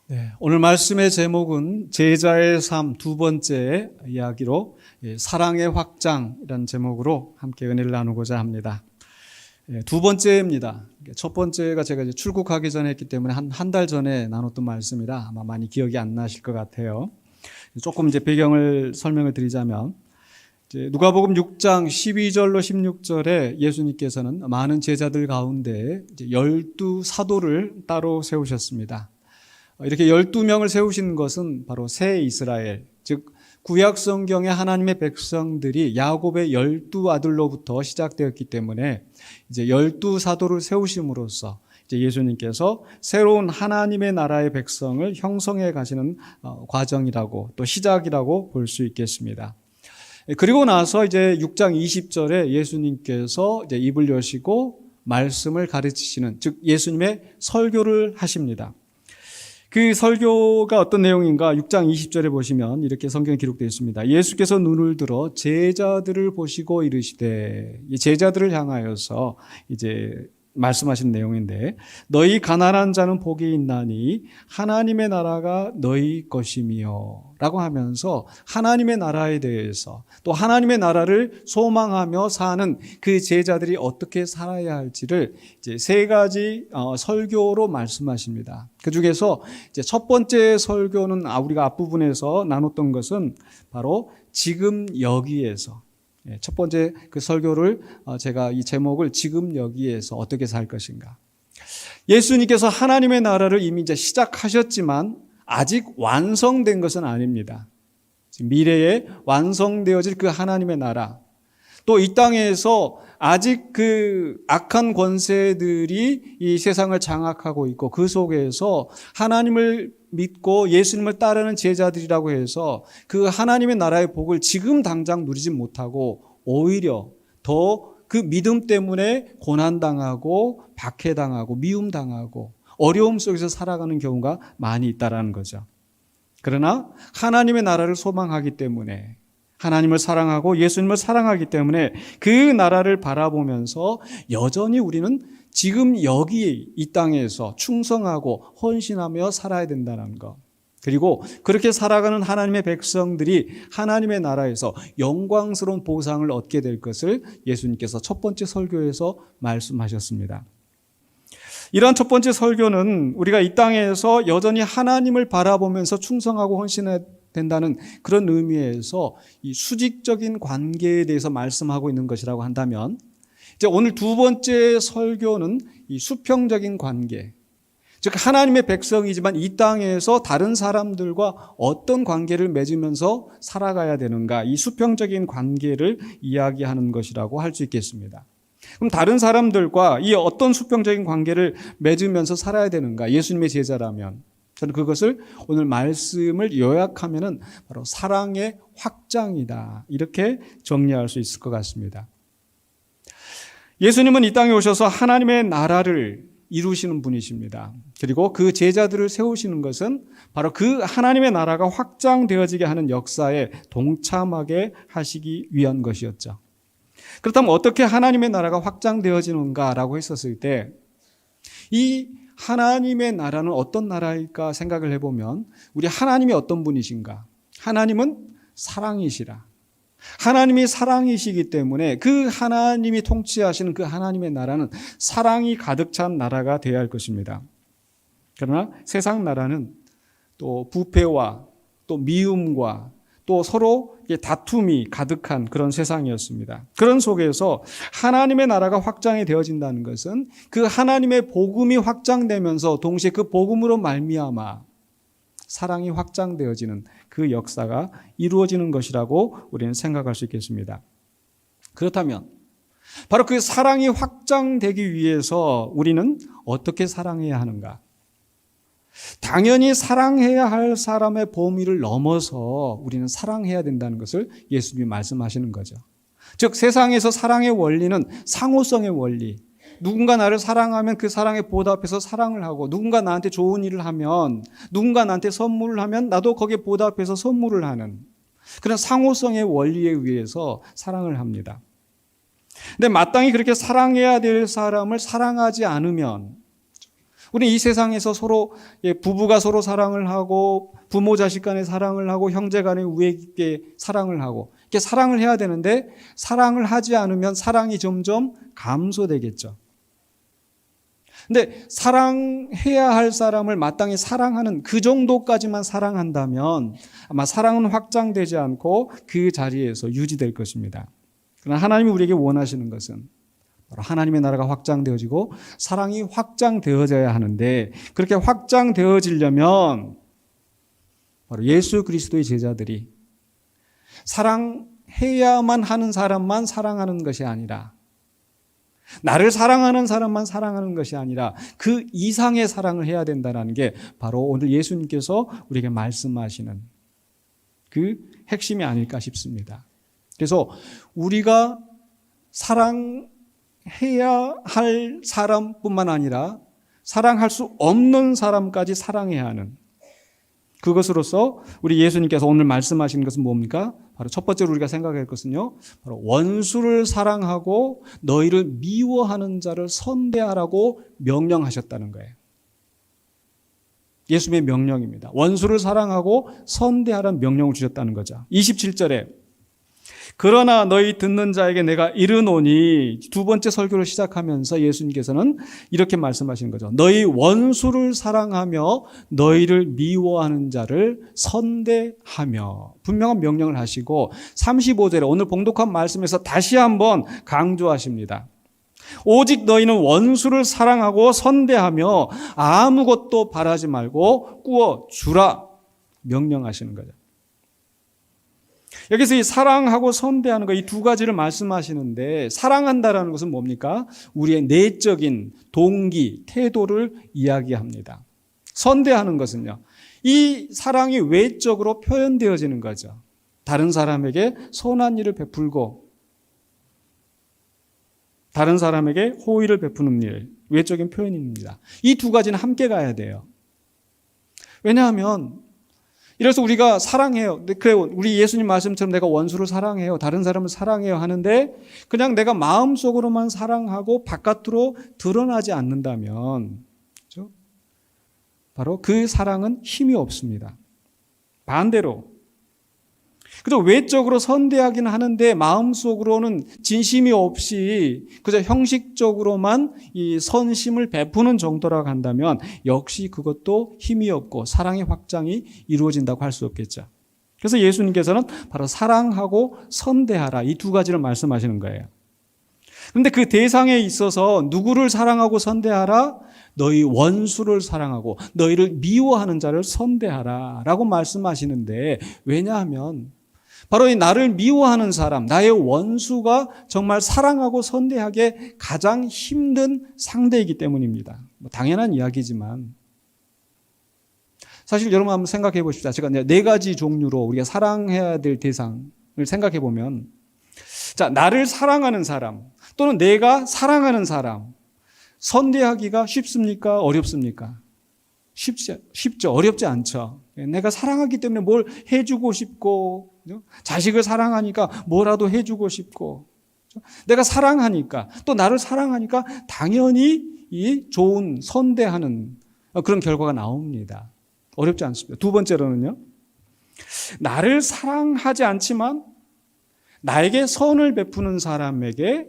네, 오늘 말씀의 제목은 제자의 삶 두 번째 이야기로 사랑의 확장이라는 제목으로 함께 은혜를 나누고자 합니다. 두 번째입니다. 첫 번째가 제가 이제 출국하기 전에 했기 때문에 한 달 전에 나눴던 말씀이라 아마 많이 기억이 안 나실 것 같아요. 조금 이제 배경을 설명을 드리자면 이제 누가복음 6장 12절로 16절에 예수님께서는 많은 제자들 가운데 이제 12사도를 따로 세우셨습니다. 이렇게 12명을 세우신 것은 바로 새 이스라엘, 즉 구약 성경의 하나님의 백성들이 야곱의 12아들로부터 시작되었기 때문에 이제 12사도를 세우심으로써 이제 예수님께서 새로운 하나님의 나라의 백성을 형성해 가시는 과정이라고 또 시작이라고 볼 수 있겠습니다. 그리고 나서 이제 6장 20절에 예수님께서 이제 입을 여시고 말씀을 가르치시는, 즉 예수님의 설교를 하십니다. 그 설교가 어떤 내용인가 6장 20절에 보시면 이렇게 성경에 기록되어 있습니다. 예수께서 눈을 들어 제자들을 보시고 이르시되, 이 제자들을 향하여서 이제 말씀하신 내용인데, 너희 가난한 자는 복이 있나니 하나님의 나라가 너희 것이며 라고 하면서 하나님의 나라에 대해서 또 하나님의 나라를 소망하며 사는 그 제자들이 어떻게 살아야 할지를 이제 세 가지 설교로 말씀하십니다. 그 중에서 이제 첫 번째 설교는 우리가 앞부분에서 나눴던 것은 바로 지금 여기에서, 첫 번째 그 설교를 제가 이 제목을 지금 여기에서 어떻게 살 것인가. 예수님께서 하나님의 나라를 이미 이제 시작하셨지만 아직 완성된 것은 아닙니다. 미래에 완성되어질 그 하나님의 나라, 또 이 땅에서 아직 그 악한 권세들이 이 세상을 장악하고 있고 그 속에서 하나님을 믿고 예수님을 따르는 제자들이라고 해서 그 하나님의 나라의 복을 지금 당장 누리지 못하고 오히려 더 그 믿음 때문에 고난당하고 박해당하고 미움당하고 어려움 속에서 살아가는 경우가 많이 있다는 거죠. 그러나 하나님의 나라를 소망하기 때문에, 하나님을 사랑하고 예수님을 사랑하기 때문에 그 나라를 바라보면서 여전히 우리는 지금 여기 이 땅에서 충성하고 헌신하며 살아야 된다는 것. 그리고 그렇게 살아가는 하나님의 백성들이 하나님의 나라에서 영광스러운 보상을 얻게 될 것을 예수님께서 첫 번째 설교에서 말씀하셨습니다. 이러한 첫 번째 설교는 우리가 이 땅에서 여전히 하나님을 바라보면서 충성하고 헌신해야 된다는 그런 의미에서 이 수직적인 관계에 대해서 말씀하고 있는 것이라고 한다면, 이제 오늘 두 번째 설교는 이 수평적인 관계, 즉 하나님의 백성이지만 이 땅에서 다른 사람들과 어떤 관계를 맺으면서 살아가야 되는가, 이 수평적인 관계를 이야기하는 것이라고 할 수 있겠습니다. 그럼 다른 사람들과 이 어떤 수평적인 관계를 맺으면서 살아야 되는가? 예수님의 제자라면 저는 그것을 오늘 말씀을 요약하면은 바로 사랑의 확장이다, 이렇게 정리할 수 있을 것 같습니다. 예수님은 이 땅에 오셔서 하나님의 나라를 이루시는 분이십니다. 그리고 그 제자들을 세우시는 것은 바로 그 하나님의 나라가 확장되어지게 하는 역사에 동참하게 하시기 위한 것이었죠. 그렇다면 어떻게 하나님의 나라가 확장되어지는가라고 했었을 때, 이 하나님의 나라는 어떤 나라일까 생각을 해보면, 우리 하나님이 어떤 분이신가? 하나님은 사랑이시라. 하나님이 사랑이시기 때문에 그 하나님이 통치하시는 그 하나님의 나라는 사랑이 가득 찬 나라가 되어야 할 것입니다. 그러나 세상 나라는 또 부패와 또 미움과 또 서로 다툼이 가득한 그런 세상이었습니다. 그런 속에서 하나님의 나라가 확장이 되어진다는 것은 그 하나님의 복음이 확장되면서 동시에 그 복음으로 말미암아 사랑이 확장되어지는 그 역사가 이루어지는 것이라고 우리는 생각할 수 있겠습니다. 그렇다면 바로 그 사랑이 확장되기 위해서 우리는 어떻게 사랑해야 하는가? 당연히 사랑해야 할 사람의 범위를 넘어서 우리는 사랑해야 된다는 것을 예수님이 말씀하시는 거죠. 즉 세상에서 사랑의 원리는 상호성의 원리, 누군가 나를 사랑하면 그 사랑에 보답해서 사랑을 하고, 누군가 나한테 좋은 일을 하면, 누군가 나한테 선물을 하면 나도 거기에 보답해서 선물을 하는 그런 상호성의 원리에 의해서 사랑을 합니다. 근데 마땅히 그렇게 사랑해야 될 사람을 사랑하지 않으면 우리 이 세상에서 서로 부부가 서로 사랑을 하고 부모 자식 간에 사랑을 하고 형제 간에 우애 깊게 사랑을 하고 이렇게 사랑을 해야 되는데 사랑을 하지 않으면 사랑이 점점 감소되겠죠. 근데 사랑해야 할 사람을 마땅히 사랑하는 그 정도까지만 사랑한다면 아마 사랑은 확장되지 않고 그 자리에서 유지될 것입니다. 그러나 하나님이 우리에게 원하시는 것은 바로 하나님의 나라가 확장되어지고 사랑이 확장되어져야 하는데 그렇게 확장되어지려면 바로 예수 그리스도의 제자들이 사랑해야만 하는 사람만 사랑하는 것이 아니라 나를 사랑하는 사람만 사랑하는 것이 아니라 그 이상의 사랑을 해야 된다는 게 바로 오늘 예수님께서 우리에게 말씀하시는 그 핵심이 아닐까 싶습니다. 그래서 우리가 사랑해야 할 사람뿐만 아니라 사랑할 수 없는 사람까지 사랑해야 하는 그것으로서 우리 예수님께서 오늘 말씀하시는 것은 뭡니까? 바로 첫 번째로 우리가 생각할 것은요. 바로 원수를 사랑하고 너희를 미워하는 자를 선대하라고 명령하셨다는 거예요. 예수님의 명령입니다. 원수를 사랑하고 선대하라는 명령을 주셨다는 거죠. 27절에 그러나 너희 듣는 자에게 내가 이르노니 두 번째 설교를 시작하면서 예수님께서는 이렇게 말씀하시는 거죠. 너희 원수를 사랑하며 너희를 미워하는 자를 선대하며 분명한 명령을 하시고 35절에 오늘 봉독한 말씀에서 다시 한번 강조하십니다. 오직 너희는 원수를 사랑하고 선대하며 아무것도 바라지 말고 꾸어 주라 명령하시는 거죠. 여기서 이 사랑하고 선대하는 거 이 두 가지를 말씀하시는데 사랑한다라는 것은 뭡니까? 우리의 내적인 동기, 태도를 이야기합니다. 선대하는 것은요. 이 사랑이 외적으로 표현되어지는 거죠. 다른 사람에게 선한 일을 베풀고 다른 사람에게 호의를 베푸는 일, 외적인 표현입니다. 이 두 가지는 함께 가야 돼요. 왜냐하면 이래서 우리가 사랑해요. 그래, 우리 예수님 말씀처럼 내가 원수를 사랑해요. 다른 사람을 사랑해요 하는데 그냥 내가 마음속으로만 사랑하고 바깥으로 드러나지 않는다면 그렇죠? 바로 그 사랑은 힘이 없습니다. 반대로 그저 외적으로 선대하긴 하는데 마음속으로는 진심이 없이 그저 형식적으로만 이 선심을 베푸는 정도라고 한다면 역시 그것도 힘이 없고 사랑의 확장이 이루어진다고 할 수 없겠죠. 그래서 예수님께서는 바로 사랑하고 선대하라 이 두 가지를 말씀하시는 거예요. 그런데 그 대상에 있어서 누구를 사랑하고 선대하라? 너희 원수를 사랑하고 너희를 미워하는 자를 선대하라 라고 말씀하시는데 왜냐하면 바로 이 나를 미워하는 사람, 나의 원수가 정말 사랑하고 선대하기에 가장 힘든 상대이기 때문입니다. 당연한 이야기지만 사실 여러분 한번 생각해 보십시오. 제가 네 가지 종류로 우리가 사랑해야 될 대상을 생각해 보면 자, 나를 사랑하는 사람 또는 내가 사랑하는 사람 선대하기가 쉽습니까? 어렵습니까? 쉽죠. 어렵지 않죠. 내가 사랑하기 때문에 뭘 해주고 싶고 자식을 사랑하니까 뭐라도 해주고 싶고 내가 사랑하니까 또 나를 사랑하니까 당연히 이 좋은 선대하는 그런 결과가 나옵니다. 어렵지 않습니다. 두 번째로는요. 나를 사랑하지 않지만 나에게 선을 베푸는 사람에게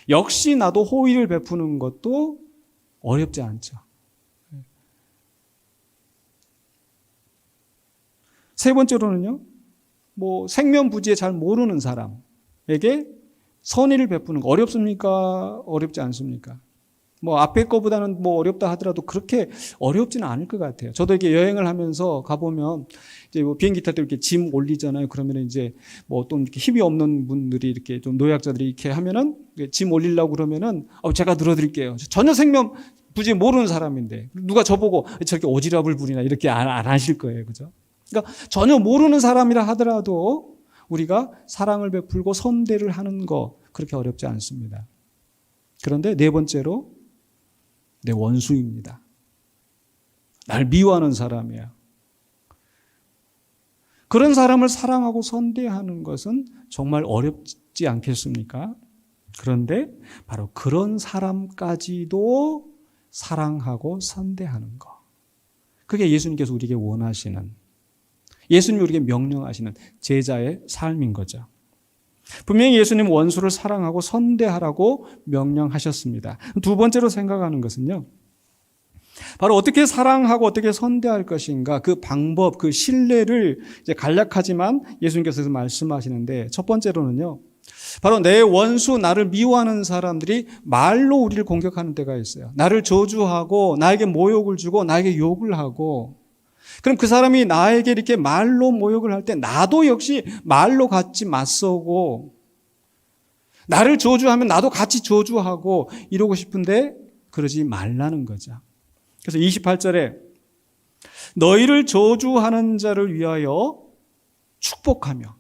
역시 나도 호의를 베푸는 것도 어렵지 않죠. 세 번째로는요, 생면부지에 잘 모르는 사람에게 선의를 베푸는 거 어렵습니까? 어렵지 않습니까? 앞에 거보다는 어렵다 하더라도 그렇게 어렵지는 않을 것 같아요. 저도 이렇게 여행을 하면서 가보면 이제 비행기 탈 때 이렇게 짐 올리잖아요. 그러면 이제 또 이렇게 힘이 없는 분들이 이렇게 좀 노약자들이 이렇게 하면은 짐 올리려고 그러면은 제가 들어드릴게요. 전혀 생면부지 모르는 사람인데 누가 저보고 저렇게 오지랖을 부리나 이렇게 안 하실 거예요. 그죠? 그러니까 전혀 모르는 사람이라 하더라도 우리가 사랑을 베풀고 선대를 하는 거 그렇게 어렵지 않습니다. 그런데 네 번째로 내 원수입니다. 날 미워하는 사람이야. 그런 사람을 사랑하고 선대하는 것은 정말 어렵지 않겠습니까? 그런데 바로 그런 사람까지도 사랑하고 선대하는 것. 그게 예수님께서 우리에게 원하시는, 예수님이 우리에게 명령하시는 제자의 삶인 거죠. 분명히 예수님은 원수를 사랑하고 선대하라고 명령하셨습니다. 두 번째로 생각하는 것은요, 바로 어떻게 사랑하고 어떻게 선대할 것인가, 그 방법, 그 신뢰를 이제 간략하지만 예수님께서 말씀하시는데, 첫 번째로는요, 바로 내 원수, 나를 미워하는 사람들이 말로 우리를 공격하는 때가 있어요. 나를 저주하고 나에게 모욕을 주고 나에게 욕을 하고, 그럼 그 사람이 나에게 이렇게 말로 모욕을 할 때 나도 역시 말로 같이 맞서고, 나를 저주하면 나도 같이 저주하고 이러고 싶은데 그러지 말라는 거죠. 그래서 28절에 너희를 저주하는 자를 위하여 축복하며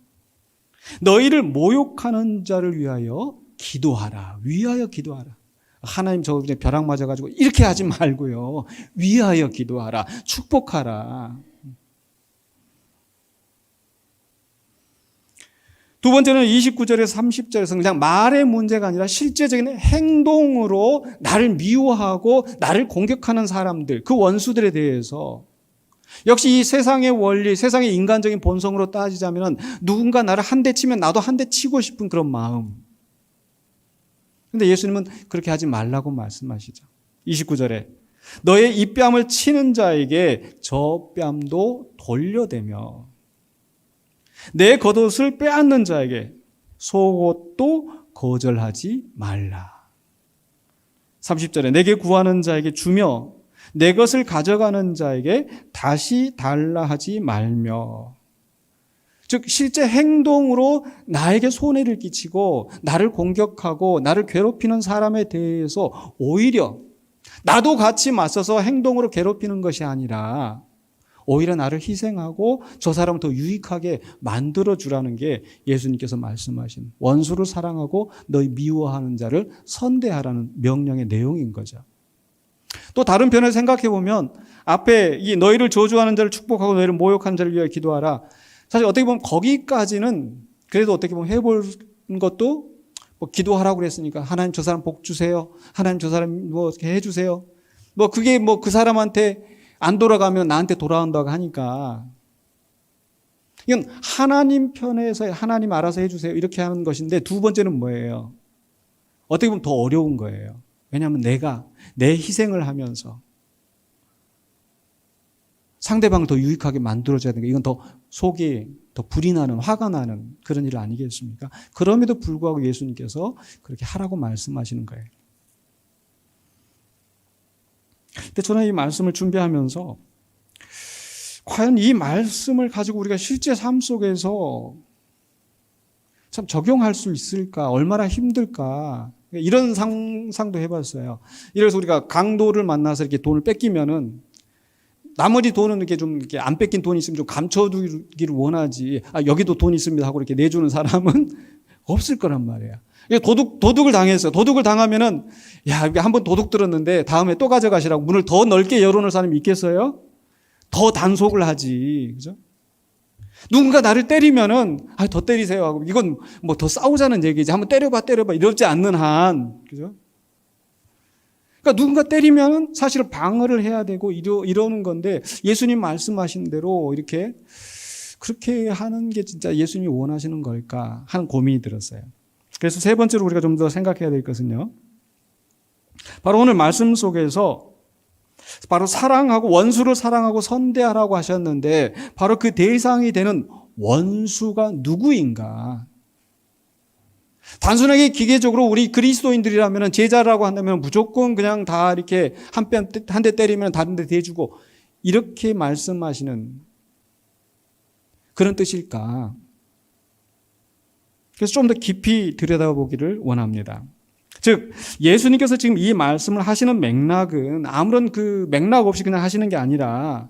너희를 모욕하는 자를 위하여 기도하라. 위하여 기도하라. 하나님 저 그냥 벼락 맞아가지고 이렇게 하지 말고요. 위하여 기도하라. 축복하라. 두 번째는 29절에서 30절에서 그냥 말의 문제가 아니라 실제적인 행동으로 나를 미워하고 나를 공격하는 사람들, 그 원수들에 대해서 역시 이 세상의 원리, 세상의 인간적인 본성으로 따지자면 누군가 나를 한 대 치면 나도 한 대 치고 싶은 그런 마음. 근데 예수님은 그렇게 하지 말라고 말씀하시죠. 29절에 너의 이 뺨을 치는 자에게 저 뺨도 돌려대며 내 겉옷을 빼앗는 자에게 속옷도 거절하지 말라. 30절에 내게 구하는 자에게 주며 내 것을 가져가는 자에게 다시 달라 하지 말며. 즉 실제 행동으로 나에게 손해를 끼치고 나를 공격하고 나를 괴롭히는 사람에 대해서 오히려 나도 같이 맞서서 행동으로 괴롭히는 것이 아니라 오히려 나를 희생하고 저 사람을 더 유익하게 만들어주라는 게 예수님께서 말씀하신 원수를 사랑하고 너희 미워하는 자를 선대하라는 명령의 내용인 거죠. 또 다른 편을 생각해 보면 앞에 이 너희를 저주하는 자를 축복하고 너희를 모욕하는 자를 위하여 기도하라. 사실 어떻게 보면 거기까지는 그래도 어떻게 보면 해볼 것도 뭐 기도하라고 그랬으니까 하나님 저 사람 복 주세요. 하나님 저 사람 뭐 어떻게 해주세요. 뭐 그게 뭐 그 사람한테 안 돌아가면 나한테 돌아온다고 하니까 이건 하나님 편에서 하나님 알아서 해주세요 이렇게 하는 것인데 두 번째는 뭐예요? 어떻게 보면 더 어려운 거예요. 왜냐하면 내가 내 희생을 하면서 상대방을 더 유익하게 만들어줘야 되는 게 이건 더 속이 더 불이 나는 화가 나는 그런 일 아니겠습니까? 그럼에도 불구하고 예수님께서 그렇게 하라고 말씀하시는 거예요. 근데 저는 이 말씀을 준비하면서 과연 이 말씀을 가지고 우리가 실제 삶 속에서 참 적용할 수 있을까? 얼마나 힘들까? 이런 상상도 해봤어요. 이래서 우리가 강도를 만나서 이렇게 돈을 뺏기면은 나머지 돈은 이렇게 좀 이렇게 안 뺏긴 돈이 있으면 좀 감춰두기를 원하지. 아, 여기도 돈 있습니다 하고 이렇게 내주는 사람은 없을 거란 말이에요. 도둑을 당했어요. 도둑을 당하면은, 야, 한번 도둑 들었는데 다음에 또 가져가시라고 문을 더 넓게 열어놓을 사람이 있겠어요? 더 단속을 하지. 그죠? 누군가 나를 때리면은, 아, 더 때리세요 하고, 이건 뭐 더 싸우자는 얘기지. 한번 때려봐, 이러지 않는 한. 그죠? 그러니까 누군가 때리면 사실 방어를 해야 되고 이러는 건데 예수님 말씀하신 대로 이렇게 그렇게 하는 게 진짜 예수님이 원하시는 걸까 하는 고민이 들었어요. 그래서 세 번째로 우리가 좀 더 생각해야 될 것은요. 바로 오늘 말씀 속에서 바로 사랑하고 원수를 사랑하고 선대하라고 하셨는데 바로 그 대상이 되는 원수가 누구인가? 단순하게 기계적으로 우리 그리스도인들이라면 제자라고 한다면 무조건 그냥 다 이렇게 한 대 때리면 다른 데 대주고 이렇게 말씀하시는 그런 뜻일까? 그래서 좀 더 깊이 들여다보기를 원합니다. 즉 예수님께서 지금 이 말씀을 하시는 맥락은 아무런 그 맥락 없이 그냥 하시는 게 아니라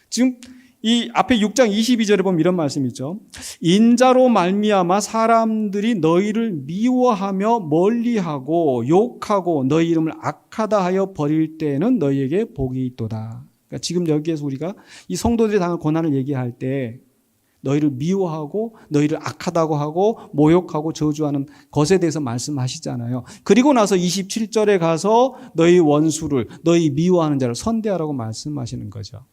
지금 이 앞에 6장 22절에 보면 이런 말씀이 있죠. 인자로 말미암아 사람들이 너희를 미워하며 멀리하고 욕하고 너희 이름을 악하다 하여 버릴 때에는 너희에게 복이 있도다. 그러니까 지금 여기에서 우리가 이 성도들이 당한 고난을 얘기할 때 너희를 미워하고 너희를 악하다고 하고 모욕하고 저주하는 것에 대해서 말씀하시잖아요. 그리고 나서 27절에 가서 너희 원수를, 너희 미워하는 자를 선대하라고 말씀하시는 거죠.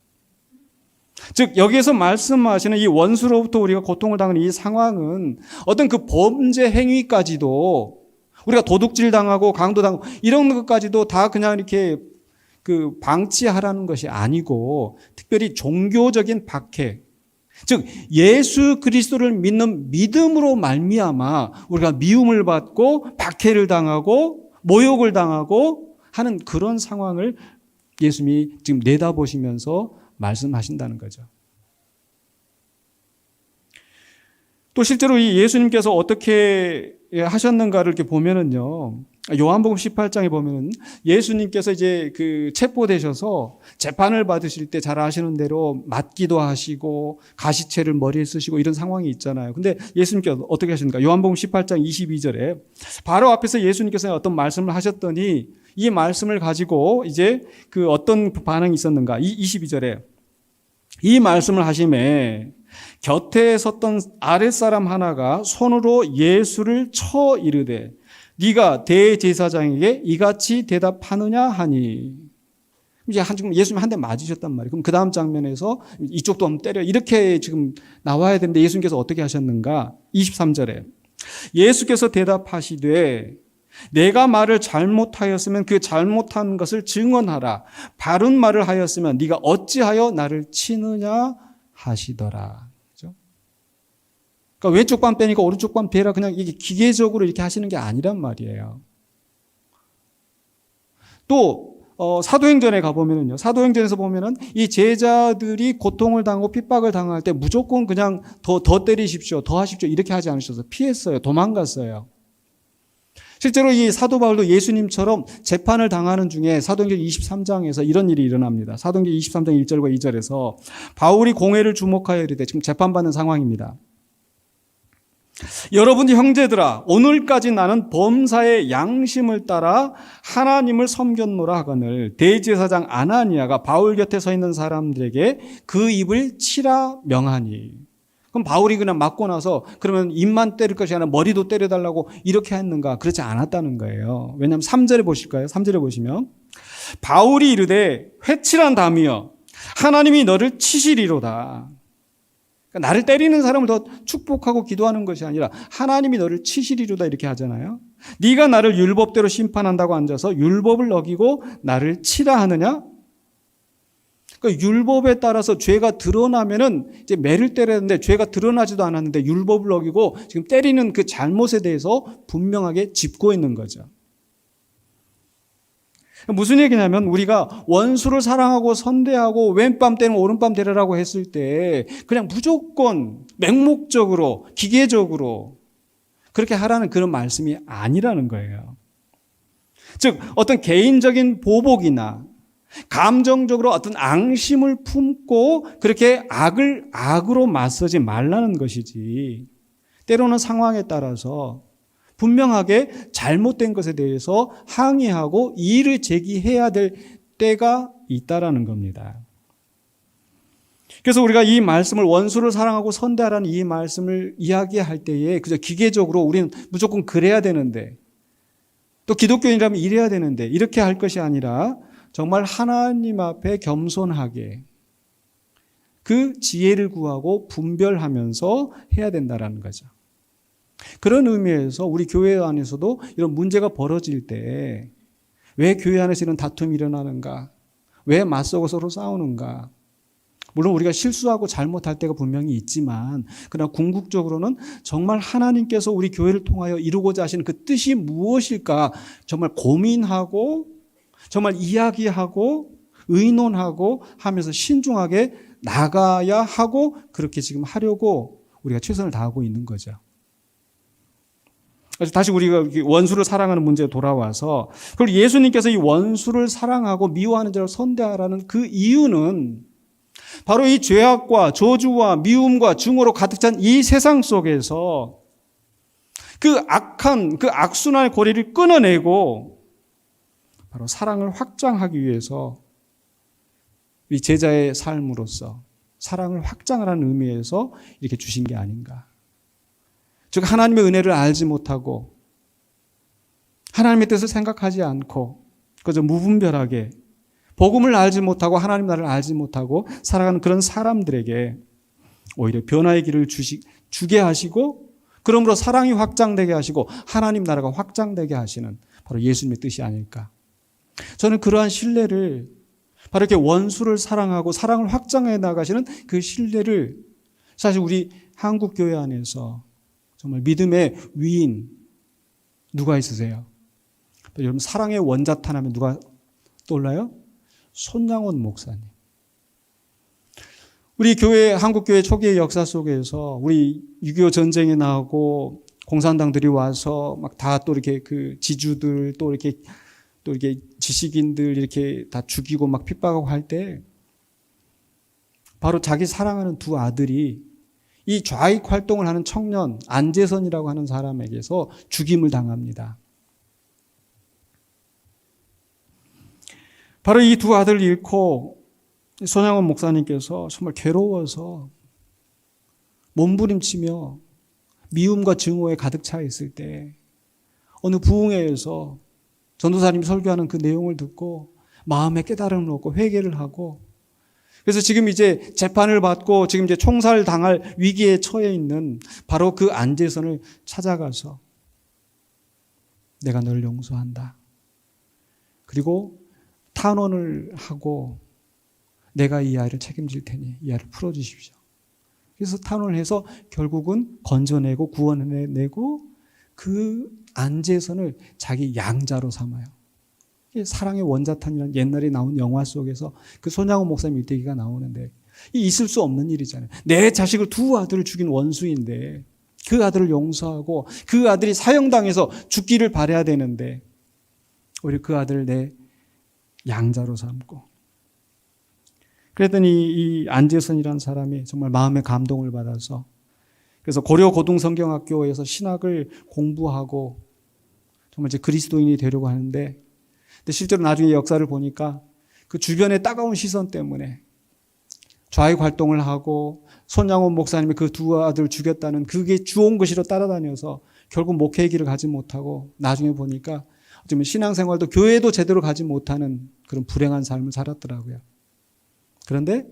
즉 여기에서 말씀하시는 이 원수로부터 우리가 고통을 당하는 이 상황은 어떤 그 범죄 행위까지도 우리가 도둑질 당하고 강도 당하고 이런 것까지도 다 그냥 이렇게 그 방치하라는 것이 아니고 특별히 종교적인 박해, 즉 예수 그리스도를 믿는 믿음으로 말미암아 우리가 미움을 받고 박해를 당하고 모욕을 당하고 하는 그런 상황을 예수님이 지금 내다보시면서 말씀하신다는 거죠. 또 실제로 이 예수님께서 어떻게 하셨는가를 이렇게 보면은요, 요한복음 18장에 보면은 예수님께서 이제 그 체포되셔서 재판을 받으실 때 잘 아시는 대로 맞기도 하시고 가시채를 머리에 쓰시고 이런 상황이 있잖아요. 근데 예수님께서 어떻게 하십니까? 요한복음 18장 22절에 바로 앞에서 예수님께서 어떤 말씀을 하셨더니 이 말씀을 가지고 이제 그 어떤 반응이 있었는가? 22절에 이 말씀을 하심에 곁에 섰던 아랫사람 하나가 손으로 예수를 쳐 이르되 네가 대제사장에게 이같이 대답하느냐 하니, 이제 지금 예수님 한 대 맞으셨단 말이에요. 그럼 그 다음 장면에서 이쪽도 한번 때려 이렇게 지금 나와야 되는데 예수님께서 어떻게 하셨는가? 23절에 예수께서 대답하시되 내가 말을 잘못하였으면 그 잘못한 것을 증언하라. 바른 말을 하였으면 네가 어찌하여 나를 치느냐 하시더라. 그렇죠? 그러니까 왼쪽 반 빼니까 오른쪽 반 빼라, 그냥 이게 기계적으로 이렇게 하시는 게 아니란 말이에요. 또 사도행전에 가보면은요, 사도행전에서 보면은 이 제자들이 고통을 당하고 핍박을 당할 때 무조건 그냥 더 때리십시오, 더 하십시오 이렇게 하지 않으셔서 피했어요. 도망갔어요. 실제로 이 사도 바울도 예수님처럼 재판을 당하는 중에 사도행전 23장에서 이런 일이 일어납니다. 사도행전 23장 1절과 2절에서 바울이 공회를 주목하여 이르되, 지금 재판받는 상황입니다. 여러분 형제들아, 오늘까지 나는 범사의 양심을 따라 하나님을 섬겼노라 하거늘 대제사장 아나니아가 바울 곁에 서 있는 사람들에게 그 입을 치라 명하니. 그럼 바울이 그냥 맞고 나서 그러면 입만 때릴 것이 아니라 머리도 때려달라고 이렇게 했는가? 그렇지 않았다는 거예요. 왜냐하면 3절에 보실까요? 3절에 보시면 바울이 이르되 회칠한 담이여 하나님이 너를 치시리로다. 그러니까 나를 때리는 사람을 더 축복하고 기도하는 것이 아니라 하나님이 너를 치시리로다 이렇게 하잖아요. 네가 나를 율법대로 심판한다고 앉아서 율법을 어기고 나를 치라 하느냐? 그러니까 율법에 따라서 죄가 드러나면은 이제 매를 때려야 되는데 죄가 드러나지도 않았는데 율법을 어기고 지금 때리는 그 잘못에 대해서 분명하게 짚고 있는 거죠. 무슨 얘기냐면 우리가 원수를 사랑하고 선대하고 왼밤 때는 오른밤 때리라고 했을 때 그냥 무조건 맹목적으로 기계적으로 그렇게 하라는 그런 말씀이 아니라는 거예요. 즉 어떤 개인적인 보복이나 감정적으로 어떤 앙심을 품고 그렇게 악으로 맞서지 말라는 것이지, 때로는 상황에 따라서 분명하게 잘못된 것에 대해서 항의하고 이의를 제기해야 될 때가 있다라는 겁니다. 그래서 우리가 이 말씀을 원수를 사랑하고 선대하라는 이 말씀을 이야기할 때에 그저 기계적으로 우리는 무조건 그래야 되는데 또 기독교인이라면 이래야 되는데 이렇게 할 것이 아니라 정말 하나님 앞에 겸손하게 그 지혜를 구하고 분별하면서 해야 된다는 거죠. 그런 의미에서 우리 교회 안에서도 이런 문제가 벌어질 때 왜 교회 안에서 이런 다툼이 일어나는가? 왜 맞서고 서로 싸우는가? 물론 우리가 실수하고 잘못할 때가 분명히 있지만 그러나 궁극적으로는 정말 하나님께서 우리 교회를 통하여 이루고자 하시는 그 뜻이 무엇일까 정말 고민하고 정말 이야기하고 의논하고 하면서 신중하게 나가야 하고 그렇게 지금 하려고 우리가 최선을 다하고 있는 거죠. 그래서 다시 우리가 원수를 사랑하는 문제에 돌아와서 그리고 예수님께서 이 원수를 사랑하고 미워하는 자를 선대하라는 그 이유는 바로 이 죄악과 저주와 미움과 증오로 가득 찬 이 세상 속에서 그 악한 그 악순환의 고리를 끊어내고 바로 사랑을 확장하기 위해서 이 제자의 삶으로서 사랑을 확장하라는 의미에서 이렇게 주신 게 아닌가. 즉 하나님의 은혜를 알지 못하고 하나님의 뜻을 생각하지 않고 그저 무분별하게 복음을 알지 못하고 하나님 나라를 알지 못하고 살아가는 그런 사람들에게 오히려 변화의 길을 주게 하시고 그러므로 사랑이 확장되게 하시고 하나님 나라가 확장되게 하시는 바로 예수님의 뜻이 아닐까. 저는 그러한 신뢰를 바로 이렇게 원수를 사랑하고 사랑을 확장해 나가시는 그 신뢰를 사실 우리 한국 교회 안에서 정말 믿음의 위인 누가 있으세요? 여러분 사랑의 원자탄 하면 누가 떠올라요? 손양원 목사님. 우리 교회 한국 교회 초기의 역사 속에서 우리 6.25 전쟁에 나오고 공산당들이 와서 막 다 또 이렇게 그 지주들 또 이렇게 지식인들 이렇게 다 죽이고 막 핍박하고 할 때 바로 자기 사랑하는 두 아들이 이 좌익 활동을 하는 청년 안재선이라고 하는 사람에게서 죽임을 당합니다. 바로 이 두 아들을 잃고 손양원 목사님께서 정말 괴로워서 몸부림치며 미움과 증오에 가득 차 있을 때 어느 부흥회에서 전도사님이 설교하는 그 내용을 듣고 마음에 깨달음을 얻고 회개를 하고 그래서 지금 이제 재판을 받고 지금 이제 총살 당할 위기에 처해 있는 바로 그 안재선을 찾아가서 내가 너를 용서한다. 그리고 탄원을 하고 내가 이 아이를 책임질 테니 이 아이를 풀어주십시오. 그래서 탄원을 해서 결국은 건져내고 구원해내고 그 안재선을 자기 양자로 삼아요. 사랑의 원자탄이라는 옛날에 나온 영화 속에서 그 손양원 목사님 일대기가 나오는데 있을 수 없는 일이잖아요. 내 자식을 두 아들을 죽인 원수인데 그 아들을 용서하고 그 아들이 사형당해서 죽기를 바라야 되는데 오히려 그 아들을 내 양자로 삼고 그랬더니 이 안재선이라는 사람이 정말 마음의 감동을 받아서 그래서 고려 고등성경학교에서 신학을 공부하고 정말 이제 그리스도인이 되려고 하는데 근데 실제로 나중에 역사를 보니까 그 주변의 따가운 시선 때문에 좌익 활동을 하고 손양원 목사님이 그 두 아들을 죽였다는 그게 주온 것이로 따라다녀서 결국 목회의 길을 가지 못하고 나중에 보니까 어쩌면 신앙생활도 교회도 제대로 가지 못하는 그런 불행한 삶을 살았더라고요. 그런데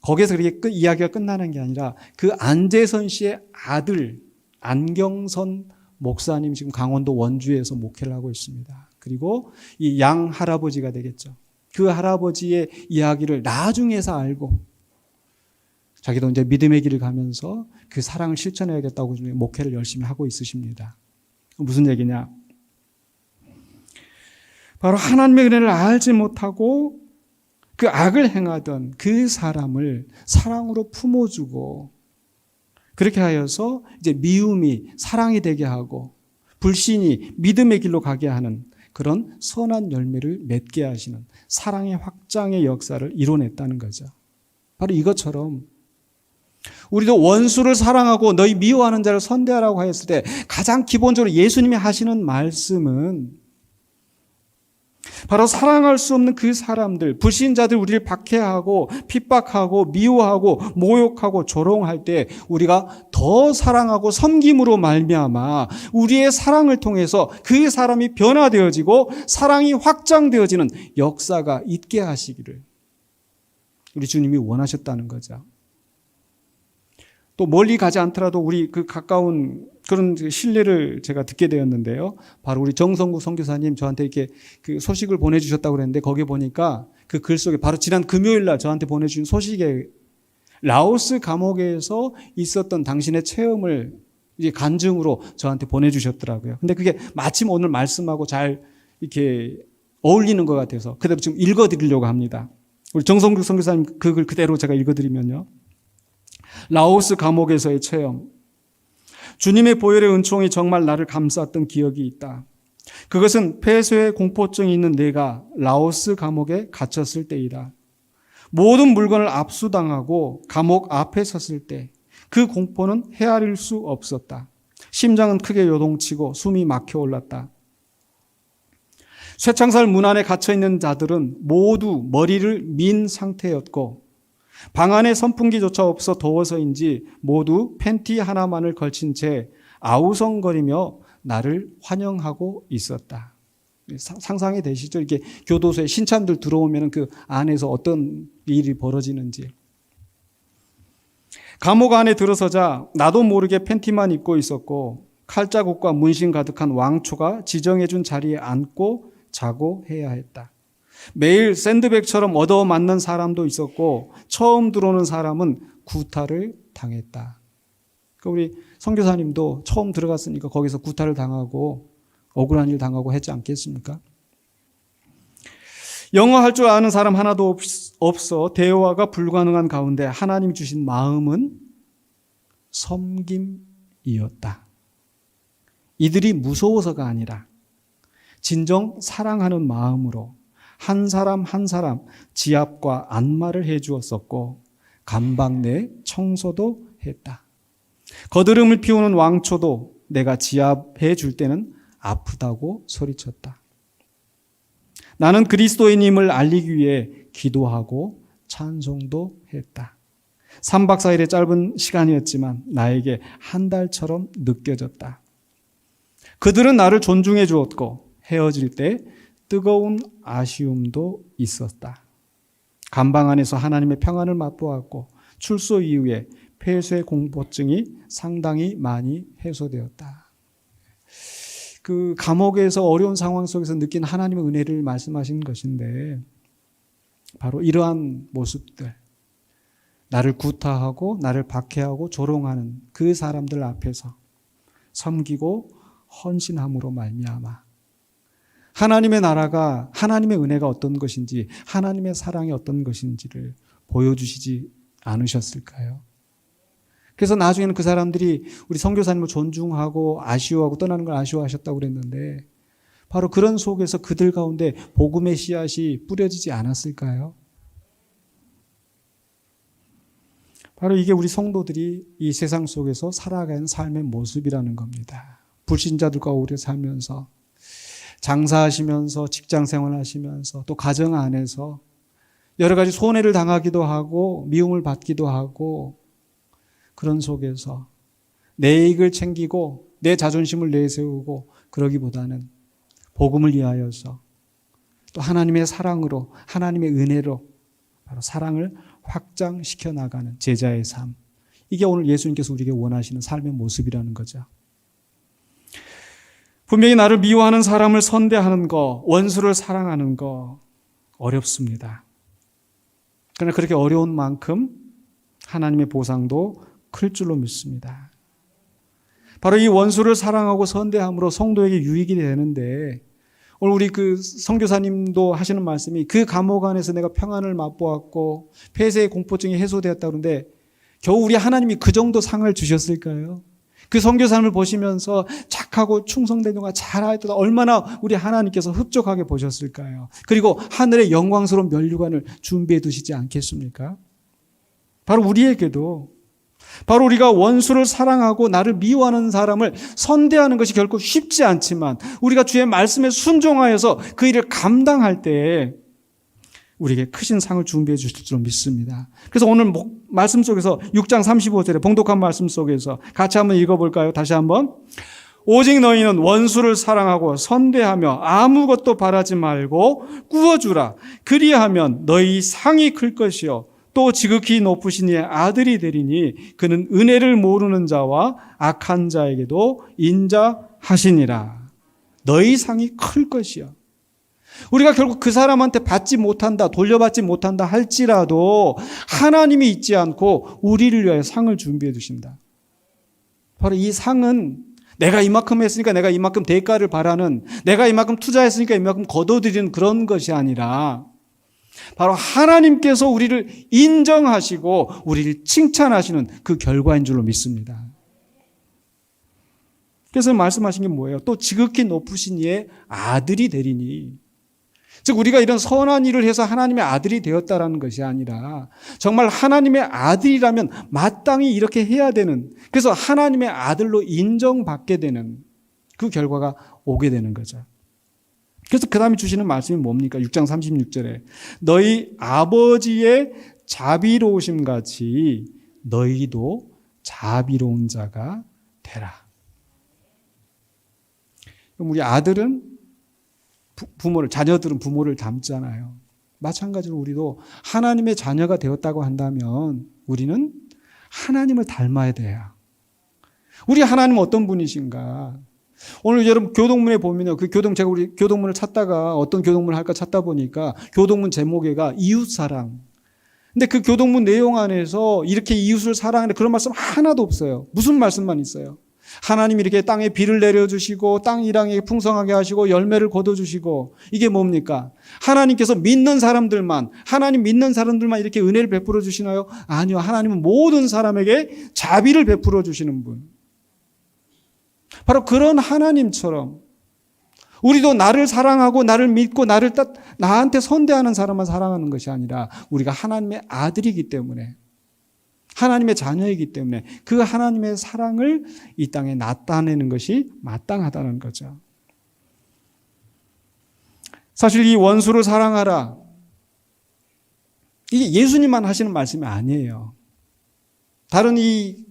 거기에서 그렇게 이야기가 끝나는 게 아니라 그 안재선 씨의 아들 안경선 목사님 지금 강원도 원주에서 목회를 하고 있습니다. 그리고 이 양 할아버지가 되겠죠. 그 할아버지의 이야기를 나중에서 알고 자기도 이제 믿음의 길을 가면서 그 사랑을 실천해야겠다고 목회를 열심히 하고 있으십니다. 무슨 얘기냐? 바로 하나님의 은혜를 알지 못하고 그 악을 행하던 그 사람을 사랑으로 품어주고 그렇게 하여서 이제 미움이 사랑이 되게 하고 불신이 믿음의 길로 가게 하는 그런 선한 열매를 맺게 하시는 사랑의 확장의 역사를 이뤄냈다는 거죠. 바로 이것처럼 우리도 원수를 사랑하고 너희 미워하는 자를 선대하라고 하였을 때 가장 기본적으로 예수님이 하시는 말씀은 바로 사랑할 수 없는 그 사람들, 불신자들 우리를 박해하고 핍박하고 미워하고 모욕하고 조롱할 때 우리가 더 사랑하고 섬김으로 말미암아 우리의 사랑을 통해서 그 사람이 변화되어지고 사랑이 확장되어지는 역사가 있게 하시기를 우리 주님이 원하셨다는 거죠. 또 멀리 가지 않더라도 우리 그 가까운 그런 신뢰를 제가 듣게 되었는데요. 바로 우리 정성구 선교사님 저한테 이렇게 그 소식을 보내주셨다고 그랬는데 거기에 보니까 그 글 속에 바로 지난 금요일 날 저한테 보내주신 소식에 라오스 감옥에서 있었던 당신의 체험을 이제 간증으로 저한테 보내주셨더라고요. 근데 그게 마침 오늘 말씀하고 잘 이렇게 어울리는 것 같아서 그대로 지금 읽어드리려고 합니다. 우리 정성구 선교사님 그 글 그대로 제가 읽어드리면요. 라오스 감옥에서의 체험. 주님의 보혈의 은총이 정말 나를 감쌌던 기억이 있다. 그것은 폐쇄의 공포증이 있는 내가 라오스 감옥에 갇혔을 때이다. 모든 물건을 압수당하고 감옥 앞에 섰을 때 그 공포는 헤아릴 수 없었다. 심장은 크게 요동치고 숨이 막혀 올랐다. 쇠창살 문 안에 갇혀있는 자들은 모두 머리를 민 상태였고 방 안에 선풍기조차 없어 더워서인지 모두 팬티 하나만을 걸친 채 아우성거리며 나를 환영하고 있었다. 상상이 되시죠? 이렇게 교도소에 신참들 들어오면 그 안에서 어떤 일이 벌어지는지. 감옥 안에 들어서자 나도 모르게 팬티만 입고 있었고 칼자국과 문신 가득한 왕초가 지정해준 자리에 앉고 자고 해야 했다. 매일 샌드백처럼 얻어맞는 사람도 있었고 처음 들어오는 사람은 구타를 당했다. 우리 선교사님도 처음 들어갔으니까 거기서 구타를 당하고 억울한 일 당하고 했지 않겠습니까? 영어 할 줄 아는 사람 하나도 없어 대화가 불가능한 가운데 하나님 주신 마음은 섬김이었다. 이들이 무서워서가 아니라 진정 사랑하는 마음으로 한 사람 한 사람 지압과 안마를 해주었었고 감방 내 청소도 했다. 거드름을 피우는 왕초도 내가 지압해 줄 때는 아프다고 소리쳤다. 나는 그리스도인임을 알리기 위해 기도하고 찬송도 했다. 3박 4일의 짧은 시간이었지만 나에게 한 달처럼 느껴졌다. 그들은 나를 존중해 주었고 헤어질 때 뜨거운 아쉬움도 있었다. 감방 안에서 하나님의 평안을 맛보았고 출소 이후에 폐쇄 공포증이 상당히 많이 해소되었다. 그 감옥에서 어려운 상황 속에서 느낀 하나님의 은혜를 말씀하신 것인데 바로 이러한 모습들, 나를 구타하고 나를 박해하고 조롱하는 그 사람들 앞에서 섬기고 헌신함으로 말미암아 하나님의 나라가, 하나님의 은혜가 어떤 것인지, 하나님의 사랑이 어떤 것인지를 보여주시지 않으셨을까요? 그래서 나중에는 그 사람들이 우리 선교사님을 존중하고 아쉬워하고 떠나는 걸 아쉬워하셨다고 그랬는데 바로 그런 속에서 그들 가운데 복음의 씨앗이 뿌려지지 않았을까요? 바로 이게 우리 성도들이 이 세상 속에서 살아가는 삶의 모습이라는 겁니다. 불신자들과 오래 살면서 장사하시면서 직장 생활하시면서 또 가정 안에서 여러 가지 손해를 당하기도 하고 미움을 받기도 하고 그런 속에서 내 이익을 챙기고 내 자존심을 내세우고 그러기보다는 복음을 위하여서 또 하나님의 사랑으로 하나님의 은혜로 바로 사랑을 확장시켜 나가는 제자의 삶. 이게 오늘 예수님께서 우리에게 원하시는 삶의 모습이라는 거죠. 분명히 나를 미워하는 사람을 선대하는 거, 원수를 사랑하는 거 어렵습니다. 그러나 그렇게 어려운 만큼 하나님의 보상도 클 줄로 믿습니다. 바로 이 원수를 사랑하고 선대함으로 성도에게 유익이 되는데 오늘 우리 그 선교사님도 하시는 말씀이 그 감옥 안에서 내가 평안을 맛보았고 폐쇄의 공포증이 해소되었다 그러는데 겨우 우리 하나님이 그 정도 상을 주셨을까요? 그 선교사님을 보시면서 착하고 충성된 영화 잘하였다 얼마나 우리 하나님께서 흡족하게 보셨을까요? 그리고 하늘의 영광스러운 면류관을 준비해 두시지 않겠습니까? 바로 우리에게도 바로 우리가 원수를 사랑하고 나를 미워하는 사람을 선대하는 것이 결코 쉽지 않지만 우리가 주의 말씀에 순종하여서 그 일을 감당할 때 우리에게 크신 상을 준비해 주실 줄 믿습니다. 그래서 오늘 말씀 속에서 6장 35절에 봉독한 말씀 속에서 같이 한번 읽어볼까요? 다시 한번. 오직 너희는 원수를 사랑하고 선대하며 아무것도 바라지 말고 꾸어주라. 그리하면 너희 상이 클 것이요 또 지극히 높으신 이의 아들이 되리니 그는 은혜를 모르는 자와 악한 자에게도 인자하시니라. 너희 상이 클 것이요. 우리가 결국 그 사람한테 받지 못한다, 돌려받지 못한다 할지라도 하나님이 잊지 않고 우리를 위하여 상을 준비해 주신다. 바로 이 상은 내가 이만큼 했으니까 내가 이만큼 대가를 바라는, 내가 이만큼 투자했으니까 이만큼 거둬들이는 그런 것이 아니라 바로 하나님께서 우리를 인정하시고 우리를 칭찬하시는 그 결과인 줄로 믿습니다. 그래서 말씀하신 게 뭐예요? 또 지극히 높으신 이의 아들이 되리니, 즉 우리가 이런 선한 일을 해서 하나님의 아들이 되었다라는 것이 아니라 정말 하나님의 아들이라면 마땅히 이렇게 해야 되는, 그래서 하나님의 아들로 인정받게 되는 그 결과가 오게 되는 거죠. 그래서 그 다음에 주시는 말씀이 뭡니까? 6장 36절에 너희 아버지의 자비로우심 같이 너희도 자비로운 자가 되라. 그럼 우리 아들은 자녀들은 부모를 닮잖아요. 마찬가지로 우리도 하나님의 자녀가 되었다고 한다면 우리는 하나님을 닮아야 돼요. 우리 하나님은 어떤 분이신가? 오늘 여러분 교동문에 보면요. 제가 우리 교동문을 찾다가 어떤 교동문을 할까 찾다 보니까 교동문 제목에가 이웃사랑. 근데 그 교동문 내용 안에서 이렇게 이웃을 사랑하는 그런 말씀 하나도 없어요. 무슨 말씀만 있어요. 하나님이 이렇게 땅에 비를 내려주시고 땅 일항에 풍성하게 하시고 열매를 거둬주시고 이게 뭡니까? 하나님께서 하나님 믿는 사람들만 이렇게 은혜를 베풀어 주시나요? 아니요. 하나님은 모든 사람에게 자비를 베풀어 주시는 분. 바로 그런 하나님처럼 우리도 나를 사랑하고 나를 믿고 나한테 선대하는 사람만 사랑하는 것이 아니라 우리가 하나님의 아들이기 때문에 하나님의 자녀이기 때문에 그 하나님의 사랑을 이 땅에 나타내는 것이 마땅하다는 거죠. 사실 이 원수를 사랑하라. 이게 예수님만 하시는 말씀이 아니에요. 다른 이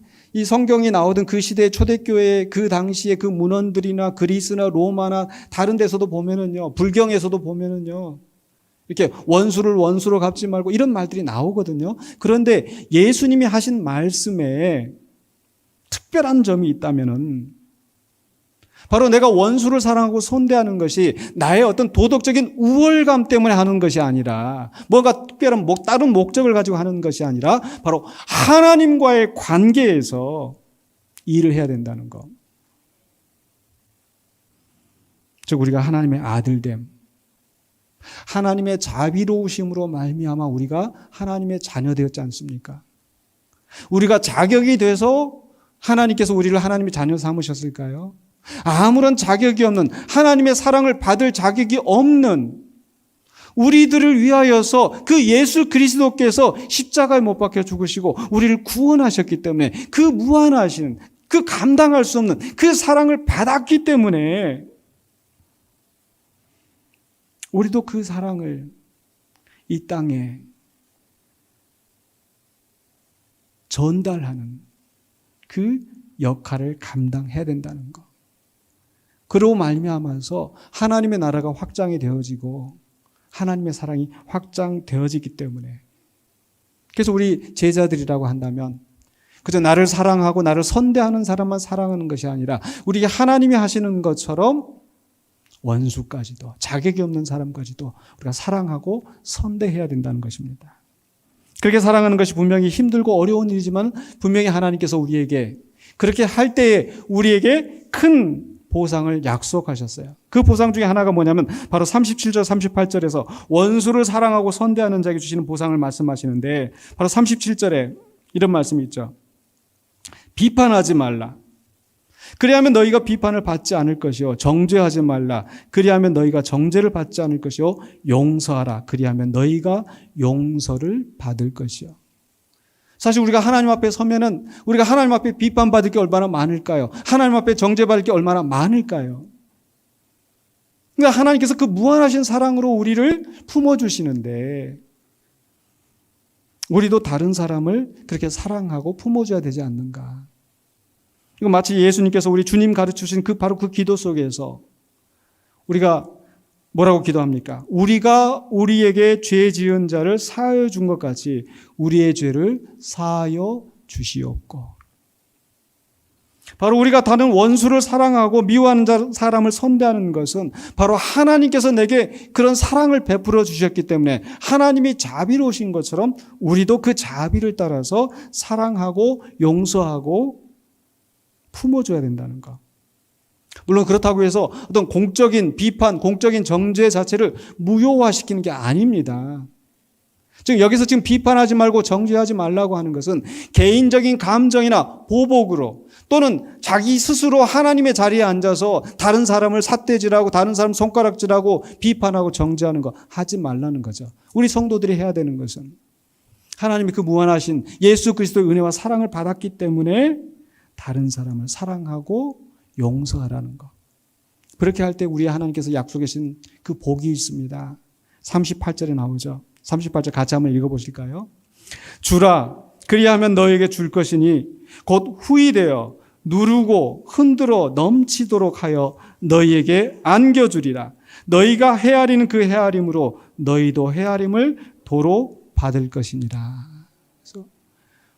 성경이 나오던 그 시대의 초대교회 그 당시에 그 문헌들이나 그리스나 로마나 다른 데서도 보면은요, 불경에서도 보면은요, 이렇게 원수를 원수로 갚지 말고 이런 말들이 나오거든요. 그런데 예수님이 하신 말씀에 특별한 점이 있다면은 바로 내가 원수를 사랑하고 선대하는 것이 나의 어떤 도덕적인 우월감 때문에 하는 것이 아니라 뭔가 특별한 다른 목적을 가지고 하는 것이 아니라 바로 하나님과의 관계에서 일을 해야 된다는 것. 즉 우리가 하나님의 아들됨, 하나님의 자비로우심으로 말미암아 우리가 하나님의 자녀 되었지 않습니까? 우리가 자격이 돼서 하나님께서 우리를 하나님의 자녀 삼으셨을까요? 아무런 자격이 없는, 하나님의 사랑을 받을 자격이 없는 우리들을 위하여서 그 예수 그리스도께서 십자가에 못 박혀 죽으시고 우리를 구원하셨기 때문에 그 무한하신, 그 감당할 수 없는 그 사랑을 받았기 때문에 우리도 그 사랑을 이 땅에 전달하는 그 역할을 감당해야 된다는 것. 그로 말미암아서 하나님의 나라가 확장이 되어지고 하나님의 사랑이 확장되어지기 때문에, 그래서 우리 제자들이라고 한다면 그저 나를 사랑하고 나를 선대하는 사람만 사랑하는 것이 아니라 우리 하나님이 하시는 것처럼 원수까지도, 자격이 없는 사람까지도 우리가 사랑하고 선대해야 된다는 것입니다. 그렇게 사랑하는 것이 분명히 힘들고 어려운 일이지만 분명히 하나님께서 우리에게 그렇게 할 때에 우리에게 큰 보상을 약속하셨어요. 그 보상 중에 하나가 뭐냐면 바로 37절 38절에서 원수를 사랑하고 선대하는 자에게 주시는 보상을 말씀하시는데, 바로 37절에 이런 말씀이 있죠. 비판하지 말라. 그리하면 너희가 비판을 받지 않을 것이요. 정죄하지 말라. 그리하면 너희가 정죄를 받지 않을 것이요. 용서하라. 그리하면 너희가 용서를 받을 것이요. 사실 우리가 하나님 앞에 서면은 우리가 하나님 앞에 비판받을 게 얼마나 많을까요? 하나님 앞에 정죄받을 게 얼마나 많을까요? 그러니까 하나님께서 그 무한하신 사랑으로 우리를 품어주시는데 우리도 다른 사람을 그렇게 사랑하고 품어줘야 되지 않는가? 이거 마치 예수님께서 우리 주님 가르치신 바로 그 기도 속에서 우리가 뭐라고 기도합니까? 우리가 우리에게 죄 지은 자를 사하여 준 것 같이 우리의 죄를 사하여 주시옵고. 바로 우리가 다른 원수를 사랑하고 미워하는 사람을 선대하는 것은 바로 하나님께서 내게 그런 사랑을 베풀어 주셨기 때문에 하나님이 자비로우신 것처럼 우리도 그 자비를 따라서 사랑하고 용서하고 품어줘야 된다는 것. 물론 그렇다고 해서 어떤 공적인 비판, 공적인 정죄 자체를 무효화시키는 게 아닙니다. 즉 여기서 지금 비판하지 말고 정죄하지 말라고 하는 것은 개인적인 감정이나 보복으로 또는 자기 스스로 하나님의 자리에 앉아서 다른 사람을 삿대질하고 다른 사람 손가락질하고 비판하고 정죄하는 거 하지 말라는 거죠. 우리 성도들이 해야 되는 것은 하나님이 그 무한하신 예수 그리스도의 은혜와 사랑을 받았기 때문에 다른 사람을 사랑하고 용서하라는 것. 그렇게 할 때 우리 하나님께서 약속해 주신 그 복이 있습니다. 38절에 나오죠. 38절 같이 한번 읽어보실까요? 주라, 그리하면 너에게 줄 것이니 곧 후히 되어 누르고 흔들어 넘치도록 하여 너희에게 안겨주리라. 너희가 헤아리는 그 헤아림으로 너희도 헤아림을 도로 받을 것이니라. 그래서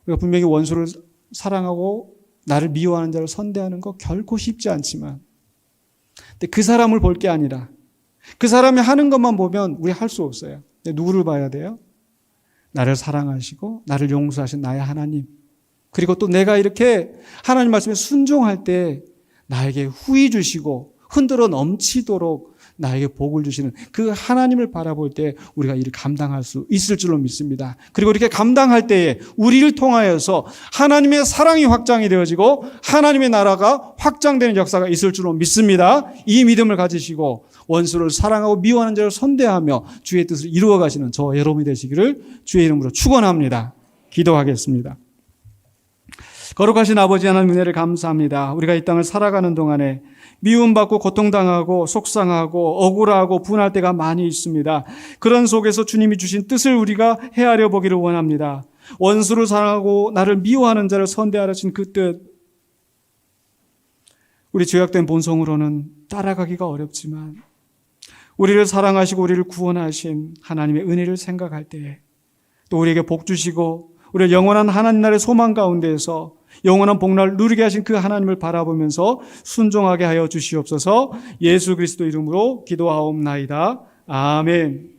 우리가 분명히 원수를 사랑하고 나를 미워하는 자를 선대하는 거 결코 쉽지 않지만, 근데 그 사람을 볼 게 아니라 그 사람이 하는 것만 보면 우리 할 수 없어요. 누구를 봐야 돼요? 나를 사랑하시고 나를 용서하신 나의 하나님, 그리고 또 내가 이렇게 하나님 말씀에 순종할 때 나에게 후히 주시고 흔들어 넘치도록 나에게 복을 주시는 그 하나님을 바라볼 때 우리가 이를 감당할 수 있을 줄로 믿습니다. 그리고 이렇게 감당할 때에 우리를 통하여서 하나님의 사랑이 확장이 되어지고 하나님의 나라가 확장되는 역사가 있을 줄로 믿습니다. 이 믿음을 가지시고 원수를 사랑하고 미워하는 자를 선대하며 주의 뜻을 이루어 가시는 저와 여러분이 되시기를 주의 이름으로 축원합니다. 기도하겠습니다. 거룩하신 아버지 하나님, 은혜를 감사합니다. 우리가 이 땅을 살아가는 동안에 미움받고 고통당하고 속상하고 억울하고 분할 때가 많이 있습니다. 그런 속에서 주님이 주신 뜻을 우리가 헤아려 보기를 원합니다. 원수를 사랑하고 나를 미워하는 자를 선대하신 그 뜻, 우리 죄악된 본성으로는 따라가기가 어렵지만 우리를 사랑하시고 우리를 구원하신 하나님의 은혜를 생각할 때에 또 우리에게 복 주시고 우리를 영원한 하나님 나라의 소망 가운데에서 영원한 복락을 누리게 하신 그 하나님을 바라보면서 순종하게 하여 주시옵소서. 예수 그리스도 이름으로 기도하옵나이다. 아멘.